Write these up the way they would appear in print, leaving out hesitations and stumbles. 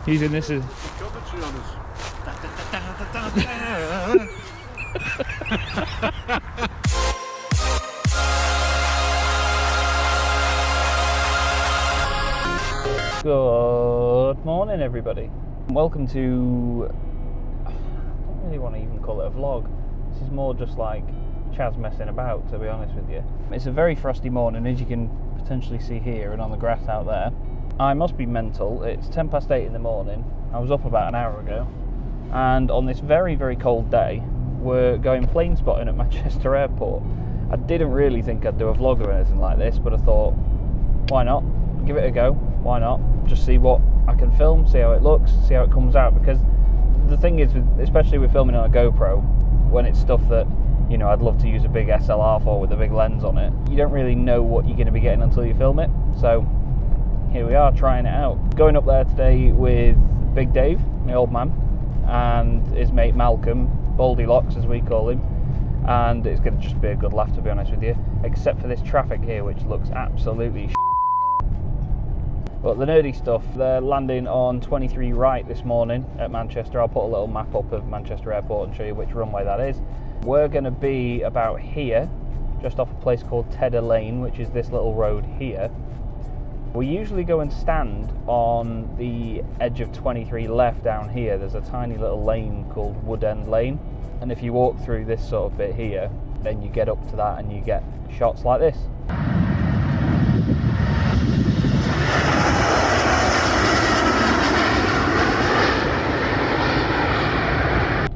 Using this as... Commentary on us. Good morning, everybody. Welcome to... I don't really want to even call it a vlog. This is more just like Chaz messing about, to be honest with you. It's a very frosty morning, as you can potentially see here and on the grass out there. I must be mental. It's 8 in the morning. I was up about an hour ago, and on this very, very cold day, we're going plane spotting at Manchester Airport. I didn't really think I'd do a vlog or anything like this, but I thought, why not? Give it a go. Why not? Just see what I can film, see how it looks, see how it comes out. Because the thing is, especially with filming on a GoPro, when it's stuff that, you know, I'd love to use a big SLR for with a big lens on it, you don't really know what you're going to be getting until you film it. So here we are, trying it out. Going up there today with Big Dave, my old man, and his mate Malcolm, Baldy Locks as we call him, and it's going to just be a good laugh, to be honest with you, except for this traffic here, which looks absolutely But the nerdy stuff, they're landing on 23 right this morning at Manchester. I'll put a little map up of Manchester Airport and show you which runway that is. We're going to be about here, just off a place called Tedder Lane, which is this little road here. We usually go and stand on the edge of 23 left down here. There's a tiny little lane called Wood End Lane, and if you walk through this sort of bit here, then you get up to that and you get shots like this.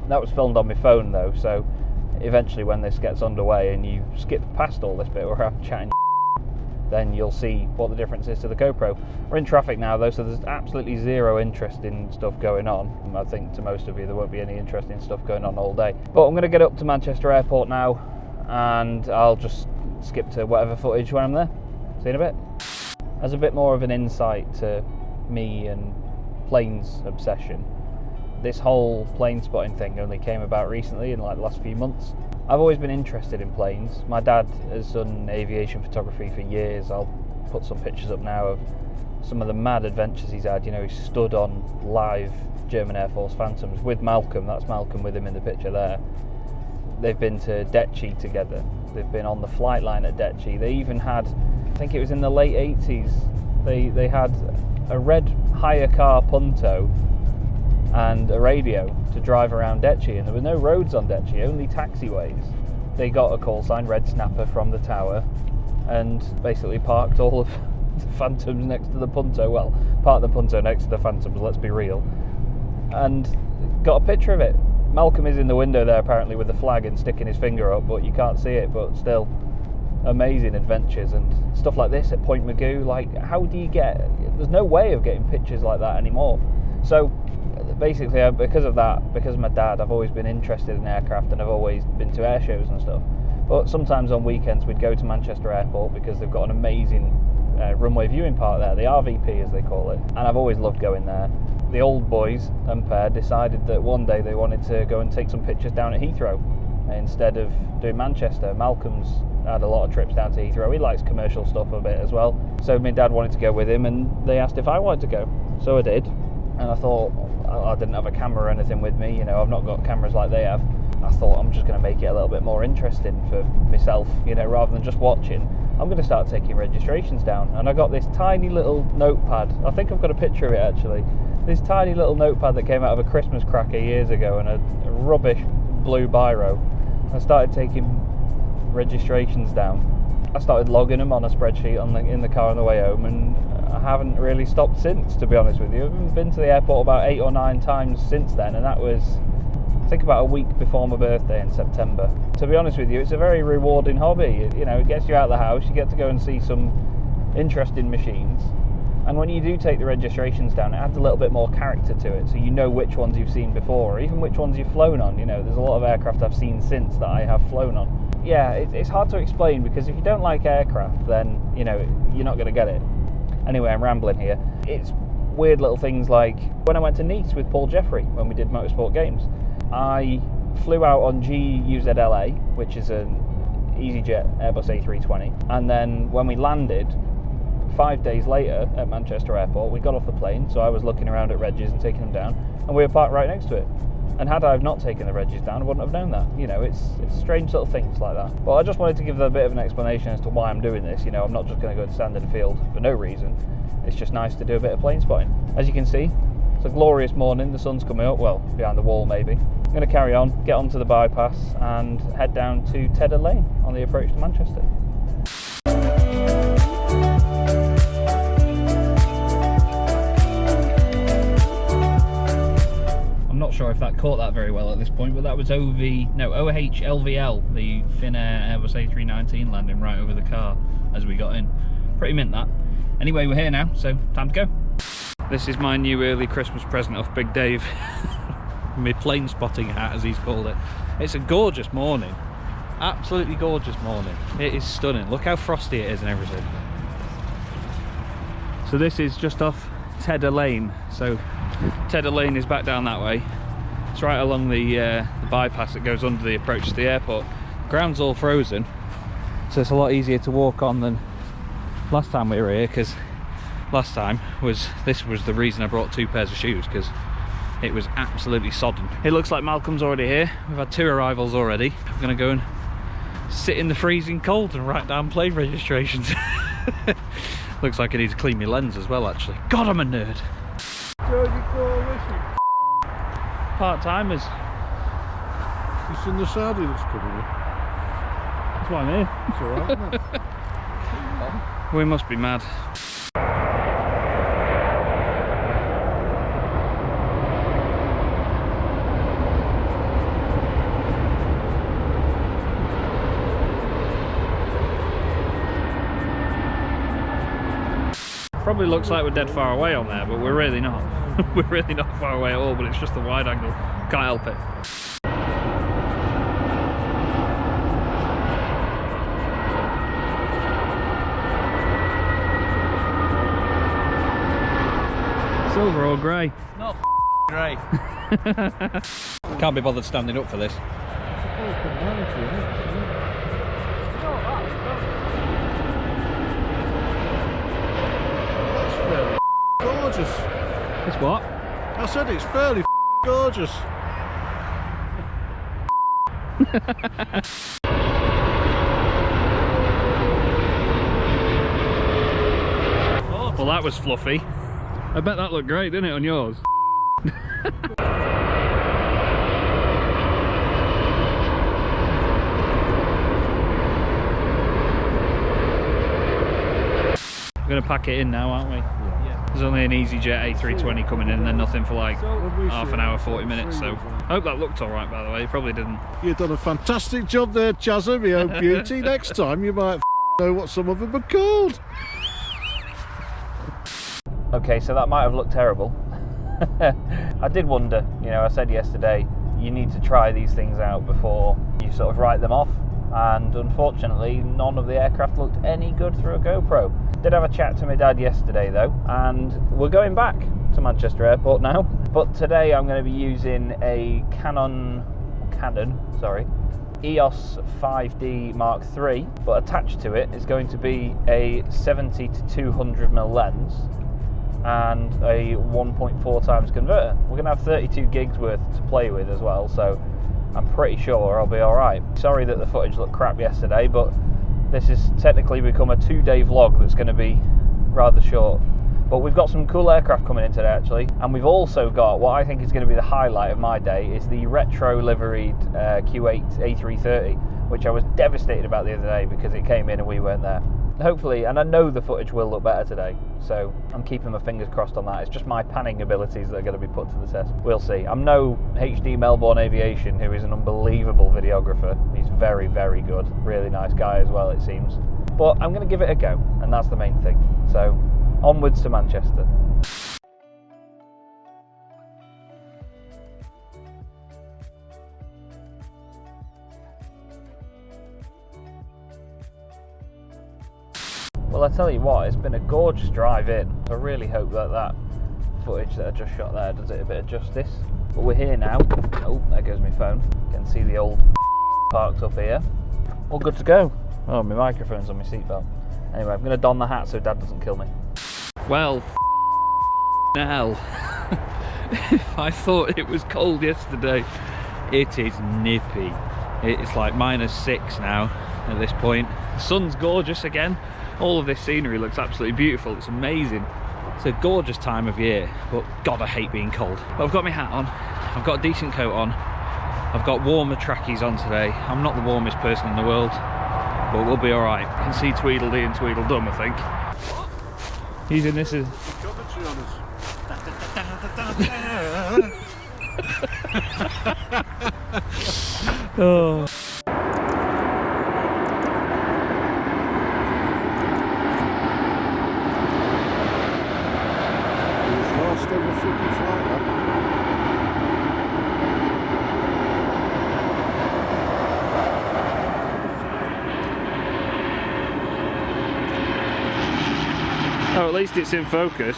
That was filmed on my phone though, so eventually when this gets underway and you skip past all this bit where I'm chatting, then you'll see what the difference is to the GoPro. We're in traffic now though, so there's absolutely zero interesting stuff going on. I think to most of you there won't be any interesting stuff going on all day. But I'm going to get up to Manchester Airport now, and I'll just skip to whatever footage when I'm there. See you in a bit. As a bit more of an insight to me and planes obsession, this whole plane spotting thing only came about recently in like the last few months. I've always been interested in planes. My dad has done aviation photography for years. I'll put some pictures up now of some of the mad adventures he's had. You know, he stood on live German Air Force Phantoms with Malcolm. That's Malcolm with him in the picture there. They've been to Detchi together. They've been on the flight line at Detchi. They even had, I think it was in the late 80s, they had a red hire car Punto and a radio to drive around Detchi, and there were no roads on Detchi, only taxiways. They got a call sign, Red Snapper, from the tower, and basically parked all of the Phantoms next to the Punto. Well, parked the Punto next to the Phantoms, let's be real, and got a picture of it. Malcolm is in the window there apparently with the flag and sticking his finger up, but you can't see it. But still, amazing adventures and stuff like this at Point Magoo. Like, how do you get, there's no way of getting pictures like that anymore. So basically, because of that, because of my dad, I've always been interested in aircraft, and I've always been to air shows and stuff. But sometimes on weekends we'd go to Manchester Airport because they've got an amazing runway viewing park there, the RVP as they call it, and I've always loved going there. The old boys and pair decided that one day they wanted to go and take some pictures down at Heathrow instead of doing Manchester. Malcolm's had a lot of trips down to Heathrow. He likes commercial stuff a bit as well, so my dad wanted to go with him, and they asked if I wanted to go, so I did. And I thought, I didn't have a camera or anything with me, you know, I've not got cameras like they have. I thought, I'm just going to make it a little bit more interesting for myself, you know, rather than just watching. I'm going to start taking registrations down. And I got this tiny little notepad. I think I've got a picture of it actually. This tiny little notepad that came out of a Christmas cracker years ago, and a rubbish blue biro. I started taking registrations down. I started logging them on a spreadsheet in the car on the way home, and I haven't really stopped since, to be honest with you. I've been to the airport about 8 or 9 times since then, and that was, I think, about a week before my birthday in September. To be honest with you, it's a very rewarding hobby. You know, it gets you out of the house, you get to go and see some interesting machines, and when you do take the registrations down, it adds a little bit more character to it, so you know which ones you've seen before, or even which ones you've flown on. You know, there's a lot of aircraft I've seen since that I have flown on. Yeah, it's hard to explain, because if you don't like aircraft, then, you know, you're not going to get it. Anyway, I'm rambling here. It's weird little things like when I went to Nice with Paul Jeffrey when we did motorsport games. I flew out on GUZLA, which is an EasyJet Airbus A320, and then when we landed, 5 days later at Manchester Airport. We got off the plane, so I was looking around at Regis and taking them down, and we were parked right next to it. And had I have not taken the Regis down, I wouldn't have known that. You know, it's strange little things like that. But I just wanted to give a bit of an explanation as to why I'm doing this. You know, I'm not just going to go and stand in the field for no reason. It's just nice to do a bit of plane spotting. As you can see, it's a glorious morning. The sun's coming up, well, behind the wall maybe. I'm going to carry on, get onto the bypass and head down to Tedder Lane on the approach to Manchester. Not sure if that caught that very well at this point, but that was OHLVL, the Finnair Airbus A319 landing right over the car as we got in. Pretty mint that. Anyway, we're here now, so time to go. This is my new early Christmas present off Big Dave. My plane spotting hat, as he's called it. It's a gorgeous morning. Absolutely gorgeous morning. It is stunning. Look how frosty it is and everything. So this is just off Tedder Lane. So Tedder Lane is back down that way. It's right along the bypass that goes under the approach to the airport. Ground's all frozen, so it's a lot easier to walk on than last time we were here, because last time this was the reason I brought 2 pairs of shoes, because it was absolutely sodden. It looks like Malcolm's already here. We've had 2 arrivals already. I'm gonna go and sit in the freezing cold and write down plane registrations. Looks like I need to clean my lens as well, actually. God, I'm a nerd. Part-timers. You seen the Saudi that's coming in? That's why I'm here. It's alright, isn't it? We must be mad. Probably looks like we're dead far away on there, but we're really not. We're really not far away at all, but it's just the wide angle. Can't help it. Silver or grey? Not grey. Can't be bothered standing up for this. Gorgeous. It's what? I said it's fairly gorgeous. Well, that was fluffy. I bet that looked great, didn't it, on yours? We're going to pack it in now, aren't we? Yeah. There's only an EasyJet A320 coming in and then nothing for like half an hour, 40 minutes, so I hope that looked alright, by the way. It probably didn't. You've done a fantastic job there, Chazza, my own beauty. Next time you might know what some of them are called. Okay, so that might have looked terrible. I did wonder, you know, I said yesterday, you need to try these things out before you sort of write them off, and unfortunately none of the aircraft looked any good through a GoPro. Did have a chat to my dad yesterday though, and we're going back to Manchester Airport now, but today I'm going to be using a Canon EOS 5D Mark III, but attached to it is going to be a 70 to 200mm lens and a 1.4 times converter. We're going to have 32 gigs worth to play with as well, so I'm pretty sure I'll be alright. Sorry that the footage looked crap yesterday, but this has technically become a 2-day vlog that's going to be rather short. But we've got some cool aircraft coming in today actually, and we've also got what I think is going to be the highlight of my day is the retro liveried Q8 A330, which I was devastated about the other day because it came in and we weren't there. Hopefully, and I know the footage will look better today, so I'm keeping my fingers crossed on that. It's just my panning abilities that are going to be put to the test. We'll see. I'm no HD Melbourne Aviation, who is an unbelievable videographer. He's very, very good. Really nice guy as well, it seems. But I'm going to give it a go, and that's the main thing. So, onwards to Manchester. Well, I tell you what, it's been a gorgeous drive in. I really hope that that footage that I just shot there does it a bit of justice. But we're here now. Oh, there goes my phone. You can see the old parked up here. All good to go. Oh, my microphone's on my seatbelt. Anyway, I'm going to don the hat so Dad doesn't kill me. Well, hell. I thought it was cold yesterday. It is nippy. It's like -6 now at this point. The sun's gorgeous again. All of this scenery looks absolutely beautiful. It's amazing. It's a gorgeous time of year, but God, I hate being cold. But I've got my hat on. I've got a decent coat on. I've got warmer trackies on today. I'm not the warmest person in the world, but we'll be all right. You can see Tweedledee and Tweedledum, I think. Using this as... Oh. Last ever flipping flight, that. Oh, at least it's in focus.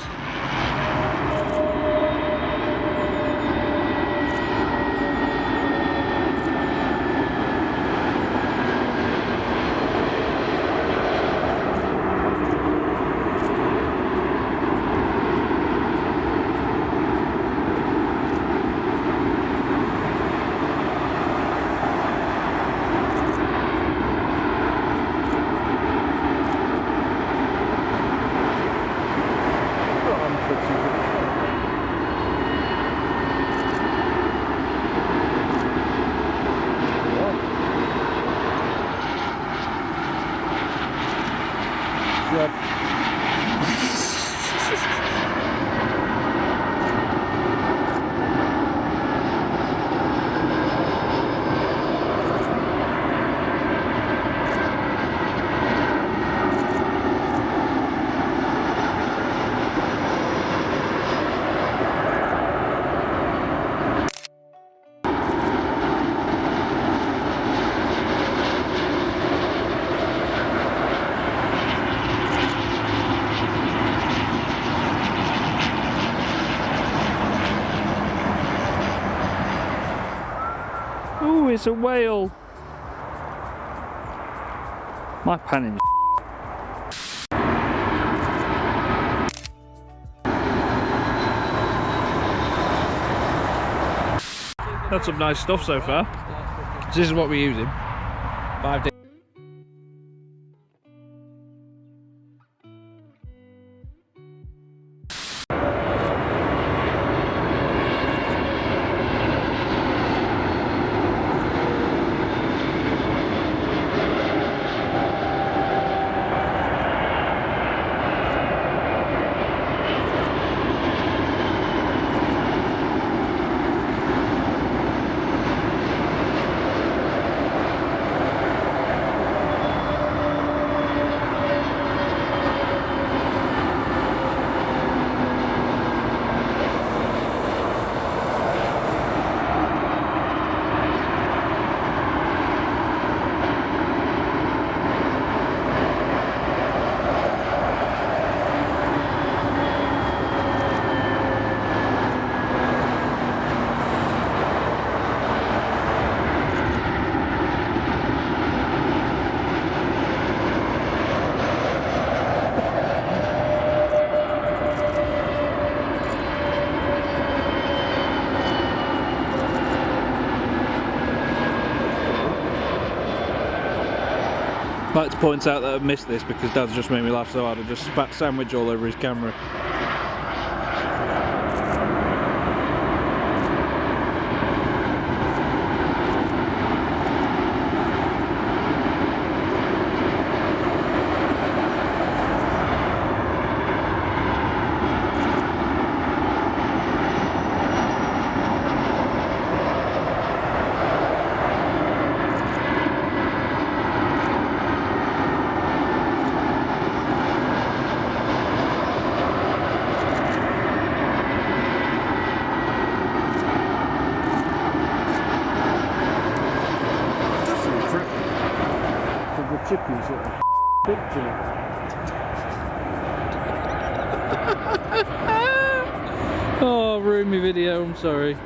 Ooh, it's a whale. My panning. That's some nice stuff so far. This is what we're using. 5 days. I'd like to point out that I missed this because Dad's just made me laugh so hard I just spat sandwich all over his camera. Chippies at a big joint. Oh, ruined my video, I'm sorry.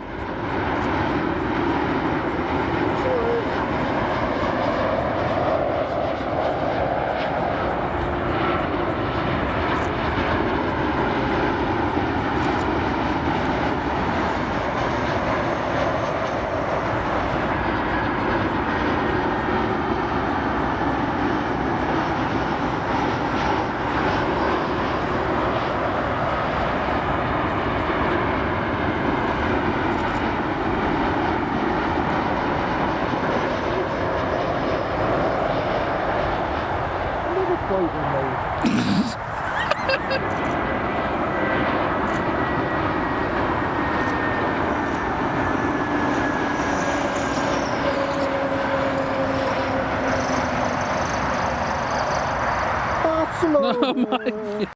Oh my.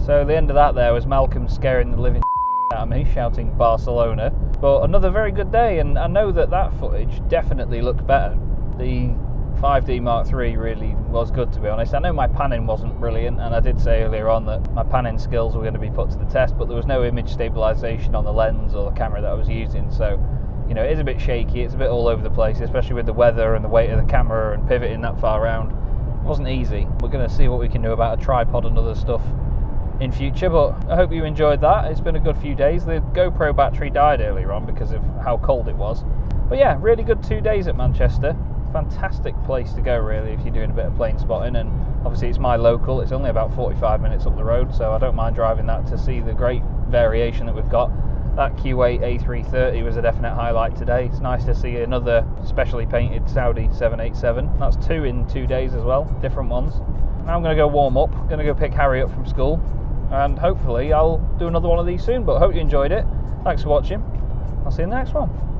So the end of that there was Malcolm scaring the living out of me, shouting Barcelona. But another very good day, and I know that footage definitely looked better. The 5D Mark III really was good, to be honest. I know my panning wasn't brilliant, and I did say earlier on that my panning skills were going to be put to the test, but there was no image stabilisation on the lens or the camera that I was using, so you know, it is a bit shaky, it's a bit all over the place, especially with the weather and the weight of the camera and pivoting that far around. It wasn't easy. We're going to see what we can do about a tripod and other stuff in future, but I hope you enjoyed that. It's been a good few days. The GoPro battery died earlier on because of how cold it was. But yeah, really good 2 days at Manchester. Fantastic place to go really if you're doing a bit of plane spotting, and obviously it's my local. It's only about 45 minutes up the road, so I don't mind driving that to see the great variation that we've got. That Q8 A330 was a definite highlight today. It's nice to see another specially painted Saudi 787. That's 2 in 2 days as well, different ones. Now I'm going to go warm up, going to go pick Harry up from school, and hopefully I'll do another one of these soon. But I hope you enjoyed it. Thanks for watching. I'll see you in the next one.